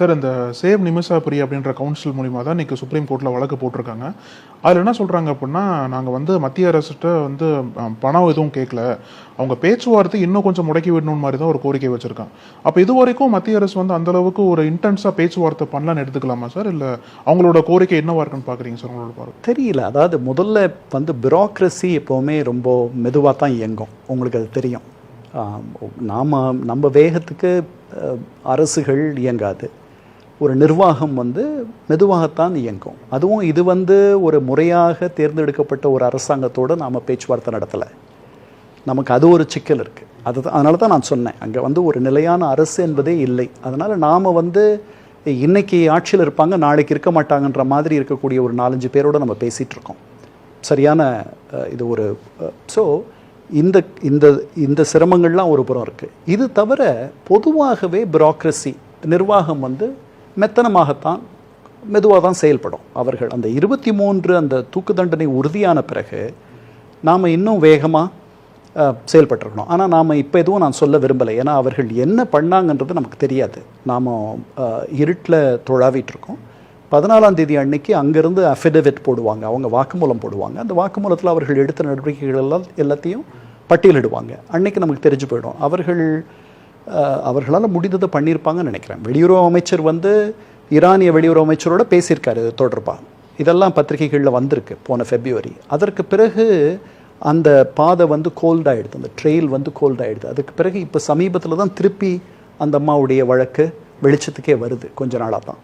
Sir இந்த save நிமிஷாபுரி அப்படின்ற council மூலிமா தான் இன்றைக்கி சுப்ரீம் கோர்ட்டில் வழக்கு போட்டிருக்காங்க. அதில் என்ன சொல்கிறாங்க அப்படின்னா, நாங்கள் மத்திய அரசுகிட்ட பணம் எதுவும் கேட்கல, அவங்க பேச்சுவார்த்தை இன்னும் கொஞ்சம் முடக்கி விடணும் மாதிரி தான் ஒரு கோரிக்கை வச்சுருக்காங்க. அப்போ இது வரைக்கும் மத்திய அரசு அந்தளவுக்கு ஒரு இன்டென்ஸாக பேச்சுவார்த்தை பண்ணலான்னு எடுத்துக்கலாமா சார்? இல்லை அவங்களோட கோரிக்கை என்னவா இருக்குன்னு பார்க்குறீங்க சார் உங்களோட பார்வை? தெரியல. அதாவது முதல்ல பியூரோக்ரஸி எப்போவுமே ரொம்ப மெதுவாக தான் இயங்கும். உங்களுக்கு அது தெரியும். நம்ம வேகத்துக்கு அரசுகள் இயங்காது. ஒரு நிர்வாகம் மெதுவாகத்தான் இயங்கும். அதுவும் இது ஒரு முறையாக தேர்ந்தெடுக்கப்பட்ட ஒரு அரசாங்கத்தோடு நாம் பேச்சுவார்த்தை நடத்தலை. நமக்கு அது ஒரு சிக்கல் இருக்குது. அதனால தான் நான் சொன்னேன், அங்கே ஒரு நிலையான அரசு என்பதே இல்லை. அதனால் நாம் இன்னைக்கு ஆட்சியில் இருப்பாங்க, நாளைக்கு இருக்க மாட்டாங்கன்ற மாதிரி இருக்கக்கூடிய ஒரு 4-5 பேரோடு நம்ம பேசிகிட்டு இருக்கோம். சரியான இது ஒரு ஸோ இந்த இந்த இந்த சிரமங்கள்லாம் ஒரு புறம் இருக்குது. இது தவிர பொதுவாகவே பியூரோக்ரஸி நிர்வாகம் மெத்தனமாகத்தான் மெதுவாக தான் செயல்படும். அவர்கள் அந்த 23 அந்த தூக்கு தண்டனை உறுதியான பிறகு நாம் இன்னும் வேகமாக செயல்பட்டுருக்கணும். ஆனால் நாம் இப்போ எதுவும் நான் சொல்ல விரும்பலை. ஏன்னா அவர்கள் என்ன பண்ணாங்கன்றது நமக்கு தெரியாது. நாம் இருட்டில் தொழாவிட்டுருக்கோம். 14ஆம் தேதி அன்னைக்கு அங்கேருந்து அஃபிடவிட் போடுவாங்க, அவங்க வாக்குமூலம் போடுவாங்க. அந்த வாக்குமூலத்தில் அவர்கள் எடுத்த நடவடிக்கைகள் எல்லாத்தையும் பட்டியலிடுவாங்க. அன்னைக்கு நமக்கு தெரிஞ்சு போயிடும் அவர்களால் முடிந்ததை பண்ணியிருப்பாங்கன்னு நினைக்கிறேன். வெளியுறவு அமைச்சர் ஈரானிய வெளியுறவு அமைச்சரோட பேசியிருக்காரு தொடர்பாக. இதெல்லாம் பத்திரிகைகளில் வந்திருக்கு போன February. அதற்கு பிறகு அந்த பாதை கோல்ட் ஆகிடுது, அந்த ட்ரெயில் கோல்ட் ஆகிடுது. அதுக்கு பிறகு இப்போ சமீபத்தில் தான் திருப்பி அந்த அம்மாவுடைய வழக்கு வெளிச்சத்துக்கே வருது, கொஞ்ச நாளாக தான்.